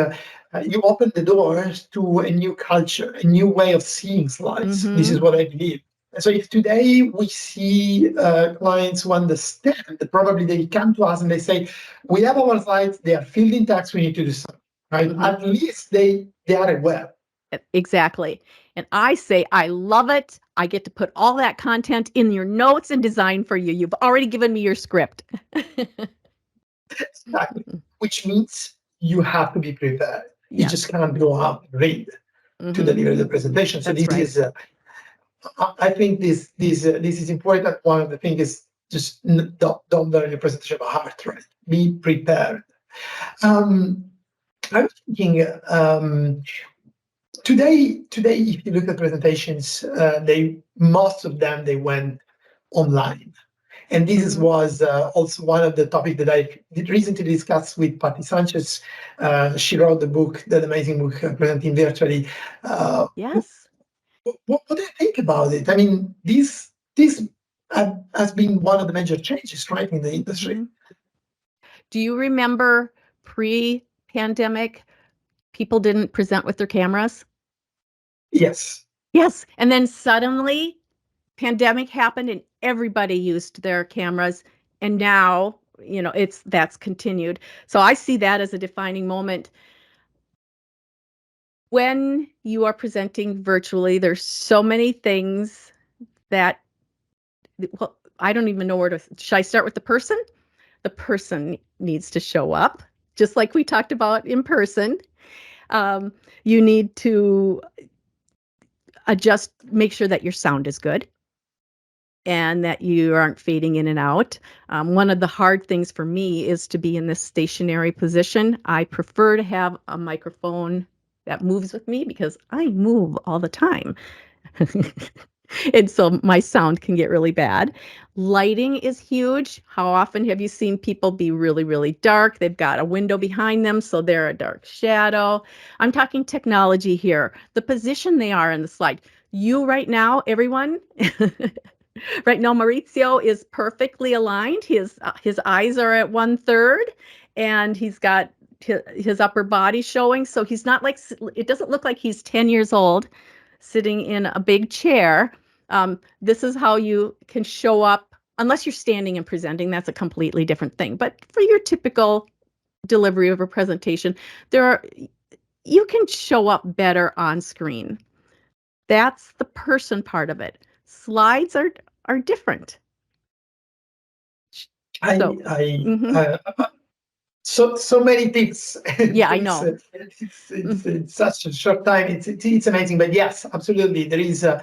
you opened the doors to a new culture, a new way of seeing slides. This Mm-hmm. is what I believe. And so if today we see clients who understand that probably they come to us and they say, we have our slides, they are filled in text, we need to do something, right? Mm-hmm. At least they are aware. Exactly. And I say, I love it. I get to put all that content in your notes and design for you. You've already given me your script. Exactly. Which means you have to be prepared. You Yes. just can't go out and read to Hmm. deliver the presentation. So That's this right. is, I think this is important. One of the things is just don't learn your presentation by heart, right? Be prepared. Um, I was thinking today, if you look at presentations, they most of them they went online. And this Hmm. was also one of the topics that I did recently discuss with Patty Sanchez. She wrote the book, that amazing book, Presenting Virtually. Uh, Yes. what do you think about it? I mean, this has been one of the major changes, right, in the industry. Hmm. Do you remember pre-pandemic, people didn't present with their cameras? Yes. Yes. And then suddenly pandemic happened and everybody used their cameras. And now, that's continued. So I see that as a defining moment. When you are presenting virtually, there's so many things that, well, I don't even know where to. Should I start with the person? The person needs to show up, just like we talked about in person. Um, you need to adjust, make sure that your sound is good and that you aren't fading in and out. One of the hard things for me is to be in this stationary position. I prefer to have a microphone that moves with me because I move all the time. And so my sound can get really bad. Lighting is huge. How often have you seen people be really, really dark? They've got a window behind them, so they're a dark shadow. I'm talking technology here. The position they are in the slide. You right now, everyone, right now, Maurizio is perfectly aligned. His eyes are at 1/3, and he's got his upper body showing. So he's not like, it doesn't look like he's 10 years old sitting in a big chair. This is how you can show up, unless you're standing and presenting. That's a completely different thing. But for your typical delivery of a presentation, you can show up better on screen. That's the person part of it. Slides are different. I, So, I, mhm. uh, so many tips. Yeah, I know. In such a short time. It's amazing. But yes, absolutely, there is a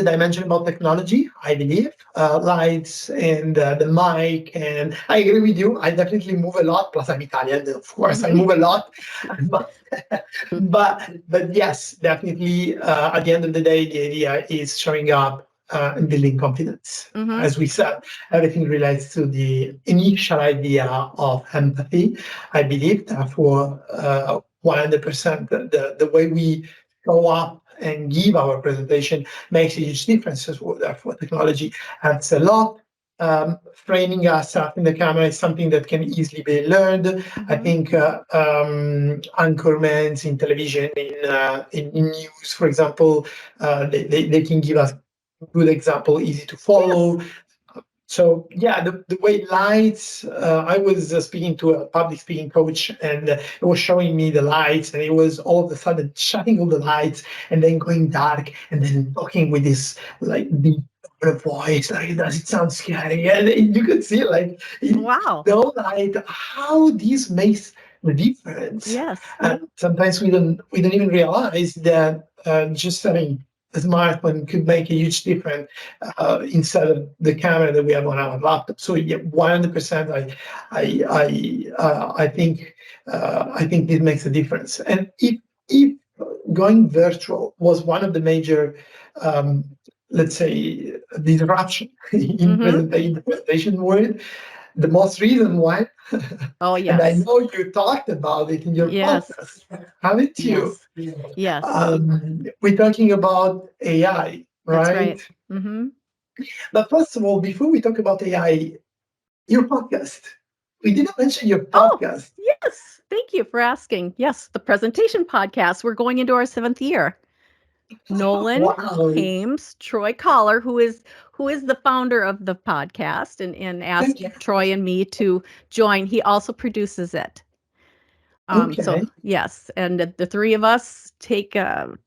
dimension about technology. I believe lights and the mic. And I agree with you. I definitely move a lot. Plus, I'm Italian, of course. I Mhm. move a lot. but but yes, definitely. At the end of the day, the idea is showing up and building confidence. Mhm. As we said, everything relates to the initial idea of empathy. I believe that for 100%, the way we show up and give our presentation makes a huge difference. So therefore, technology adds a lot. Framing ourselves in the camera is something that can easily be learned. I Mhm. think anchorments in television, in news, for example, they can give us good example, easy to Yes. follow. So yeah, the way lights. I was speaking to a public speaking coach, and it was showing me the lights, and it was all of a sudden shutting all the lights and then going dark, and then talking with this like deep voice. Like, does it sound scary? And you could see like Wow. the whole light, how this makes the difference. Yes. And sometimes we don't even realize that just having a smartphone could make a huge difference instead of the camera that we have on our laptop. So yeah, 100%. I think this makes a difference. And if going virtual was one of the major, um, let's say, disruption Mhm. in the presentation world, the most reason why, Oh, and I yes. know you talked about it in your Yes. podcast, haven't you? Yes. Yes. We're talking about AI, That's right? right. Mhm. But first of all, before we talk about AI, your podcast. We didn't mention your Oh, podcast. yes. Thank you for asking. Yes, the presentation podcast. We're going into our 7th year. Nolan Wow. Hames, Troy Collar, who is the founder of the podcast and asked Thank you. Troy and me to join. He also produces it. Okay. Yes, and the three of us take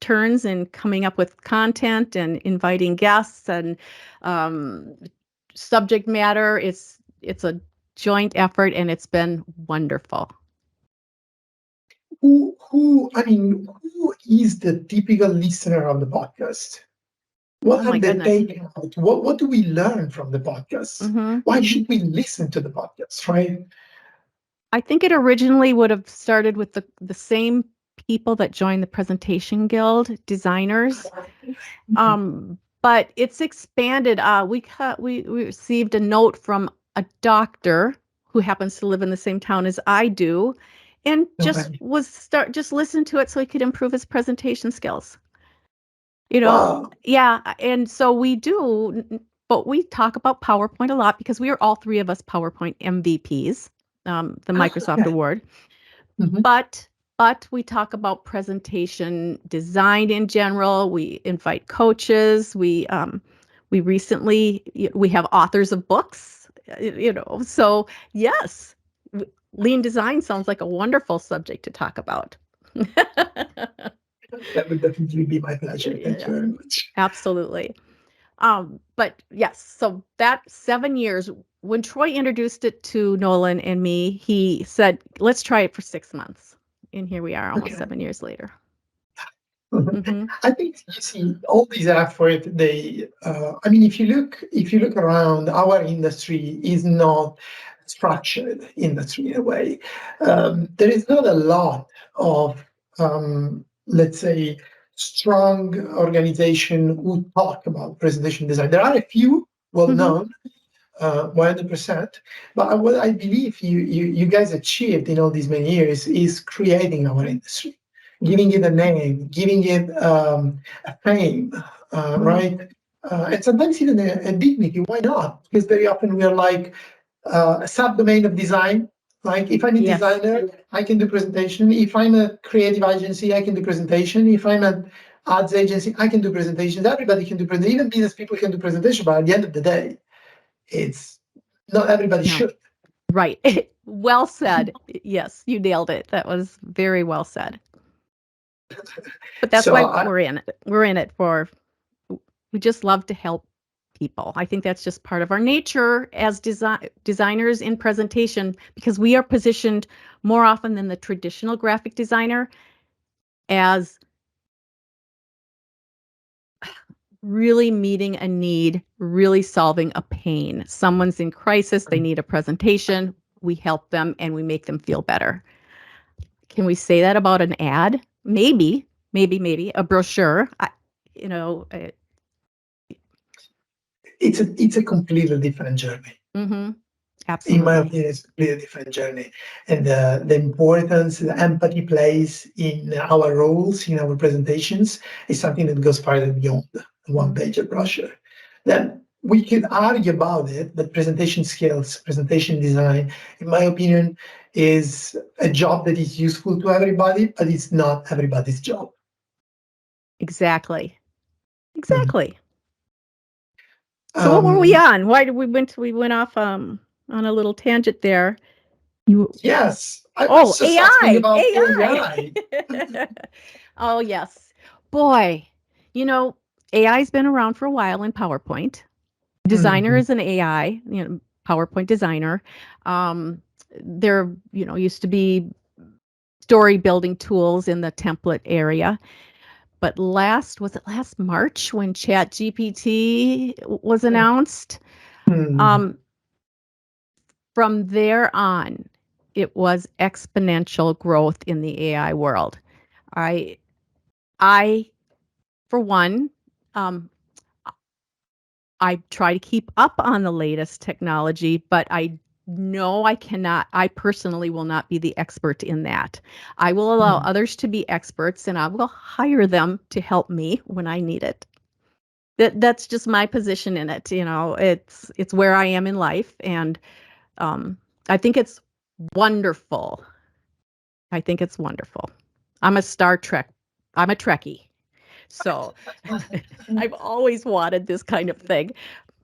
turns in coming up with content and inviting guests and um, subject matter. It's a joint effort, and it's been wonderful. Who is the typical listener of the podcast? Oh What are my they goodness. taking out? What do we learn from the podcast? Hmm. Why should we listen to the podcast, right? I think it originally would have started with the same people that joined the Presentation Guild, designers. But it's expanded. We received a note from a doctor who happens to live in the same town as I do, and Okay. just listen to it so he could improve his presentation skills. You know, Wow. yeah, and so we do, but we talk about PowerPoint a lot because we are all three of us PowerPoint MVPs, the Microsoft Okay. award. Mhm. But we talk about presentation design in general. We invite coaches. We recently we have authors of books. So yes, lean design sounds like a wonderful subject to talk about. That would definitely be my pleasure. Thank you Yeah, very much. absolutely. But yes, so that 7 years, when Troy introduced it to Nolan and me, he said, let's try it for 6 months. And here we are almost Okay. 7 years later. Mhm. Hmm. I think you see all these effort. If you look around, our industry is not structured industry in a way. There is not a lot of, let's say, strong organization who talk about presentation design. There are a few well Hmm. known, 100%. But what I believe you guys achieved in all these many years is creating our industry, giving Hmm. it a name, giving it a fame, Hmm. right? And sometimes even a dignity. Why not? Because very often we are like a subdomain of design. Like if I'm a Yes. designer, I can do presentation. If I'm a creative agency, I can do presentation. If I'm an ads agency, I can do presentations. Everybody can do presentation. Even business people can do presentation. But at the end of the day, it's not everybody No. should. Right. Well said. Yes, you nailed it. That was very well said. But that's So why I, we're in it. We're in it for, we just love to help people. I think that's just part of our nature as designers in presentation, because we are positioned more often than the traditional graphic designer as really meeting a need, really solving a pain. Someone's in crisis, they need a presentation, we help them and we make them feel better. Can we say that about an ad? Maybe a brochure. You know, it's a completely different journey. mm-hmm, In my absolutely. opinion, it's a completely different journey. And the importance the empathy plays in our roles, in our presentations, is something that goes farther beyond the one Mm-hmm. page brochure. Then we could argue about it, but presentation skills, presentation design, in my opinion, is a job that is useful to everybody, but it's not everybody's job. Exactly. Mhm. Exactly. So what were we Um, on? Why did we went off on a little tangent there. You yes, I Oh, was just asking AI. about AI. AI. Oh, yes. Boy, you know, AI's been around for a while in PowerPoint. Designer Mhm. is an AI, PowerPoint designer. Um, there, used to be story building tools in the template area. But was it last March when Chat GPT was announced? Mhm. Um, from there on, it was exponential growth in the AI world. I, I, for one, um, I try to keep up on the latest technology, but I know I cannot, I personally will not be the expert in that. I will allow Mhm. others to be experts and I will hire them to help me when I need it. That's just my position in it. It's where I am in life, and um, I think it's wonderful. I think it's wonderful. I'm a Star Trek. I'm a Trekkie, so I've always wanted this kind of thing,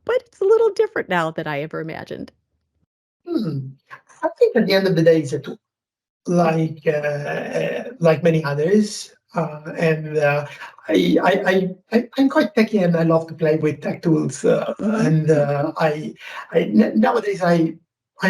but it's a little different now than I ever imagined. Hmm. I think at the end of the day, it's a tool. like many others. And I'm quite techy, and I love to play with tech tools. Mm-hmm. And nowadays, I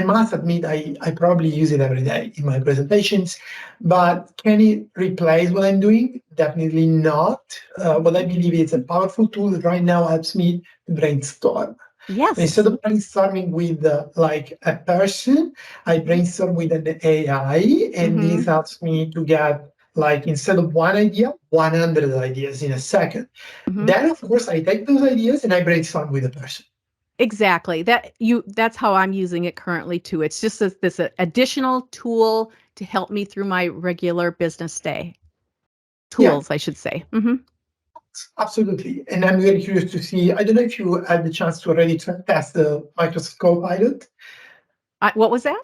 must admit, I probably use it every day in my presentations. But can it replace what I'm doing? Definitely not. But I believe it's a powerful tool that right now helps me to brainstorm. Instead Yes. of brainstorming with like a person, I brainstorm with an AI, and Mm-hmm. this helps me to get like instead of one idea, 100 ideas in a second. Mm-hmm. Then, of course, I take those ideas and I brainstorm with the person. Exactly. That's how I'm using it currently too. It's just this additional tool to help me through my regular business day. Yeah, Tools, I should say. Mm-hmm. absolutely. And I'm very curious to see. I don't know if you had the chance to already test the Microsoft Copilot. What was that?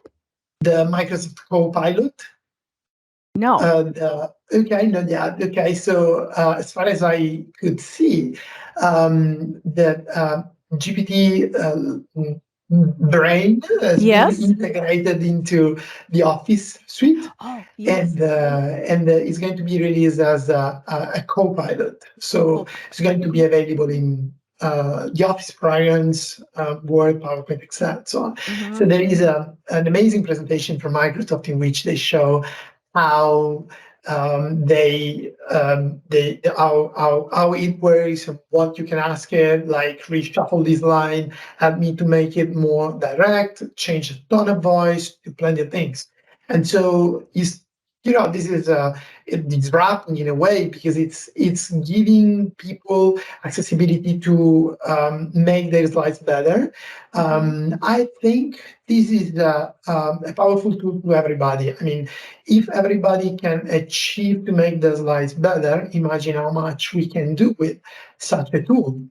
The Microsoft Copilot. No. Okay, no, yeah, okay. So as far as I could see, the GPT brain has been Yes. integrated into the Office suite, Oh, yes. and is going to be released as a co-pilot. So Cool. it's going to be available in the Office programs, Word, PowerPoint, Excel, so on. Mm-hmm. So there is an amazing presentation from Microsoft in which they show how how it works and what you can ask it, like reshuffle this line, help me to make it more direct, change the tone of voice, do plenty of things. And so this is disrupting in a way because it's giving people accessibility to make their slides better. Mm-hmm. I think this is a powerful tool to everybody. I mean, if everybody can achieve to make the slides better, imagine how much we can do with such a tool.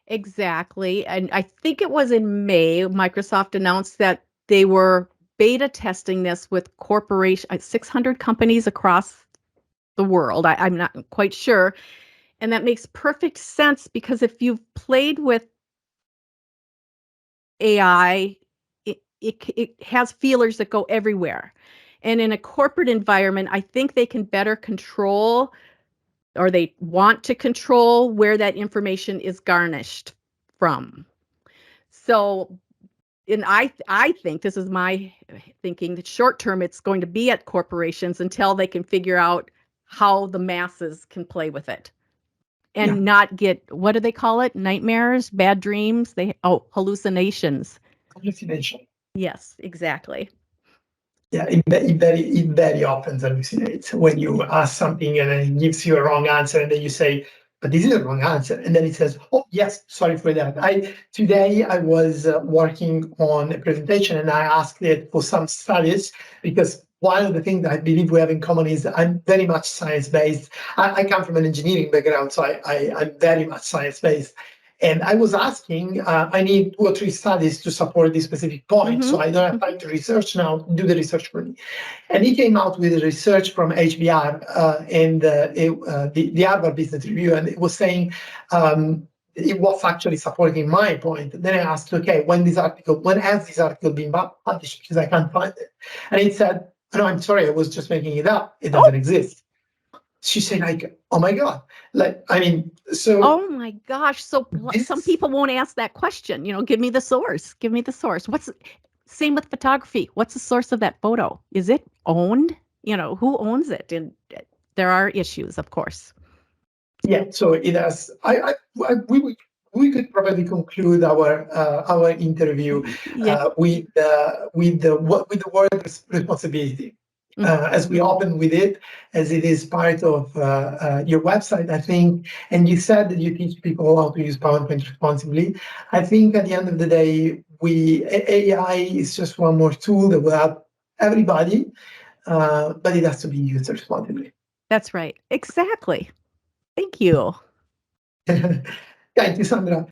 Exactly. And I think it was in May, Microsoft announced that they were beta testing this with 600 companies across the world. I'm not quite sure. And that makes perfect sense because if you've played with AI, it has feelers that go everywhere. And in a corporate environment, I think they can better control, or they want to control, where that information is garnished from. So, and I think this is my thinking that short term it's going to be at corporations until they can figure out how the masses can play with it Yeah, and not get, what do they call it? Nightmares, bad dreams, hallucinations. hallucination. Yes, exactly. Yeah, it very often hallucinates when you ask something and then it gives you a wrong answer, and then you say, "But this is a wrong answer," and then it says, "Oh yes, sorry for that." I was working on a presentation and I asked it for some studies because one of the things that I believe we have in common is I'm very much science based. I come from an engineering background, so I'm very much science based. And I was asking, I need 2 or 3 studies to support this specific point. Mm-hmm. So I don't have time to research now, do the research for me. And he came out with research from HBR and the Harvard Business Review, and it was saying it was actually supporting my point. Then I asked, okay, when has this article been published? Because I can't find it. And it said, no, I'm sorry, I was just making it up. It Oh, doesn't exist. She said, like, oh my God. Like, I mean, so oh my gosh. So some this, people won't ask that question. Give me the source. Give me the source. Same with photography. What's the source of that photo? Is it owned? Who owns it? And there are issues, of course. yeah, so it has, we could probably conclude our interview Yeah. with the word responsibility. As we open with it, as it is part of your website, I think, and you said that you teach people how to use PowerPoint responsibly. I think at the end of the day, AI is just one more tool that will help everybody, but it has to be used responsibly. That's right. Exactly. Thank you. Thank you, Sandra.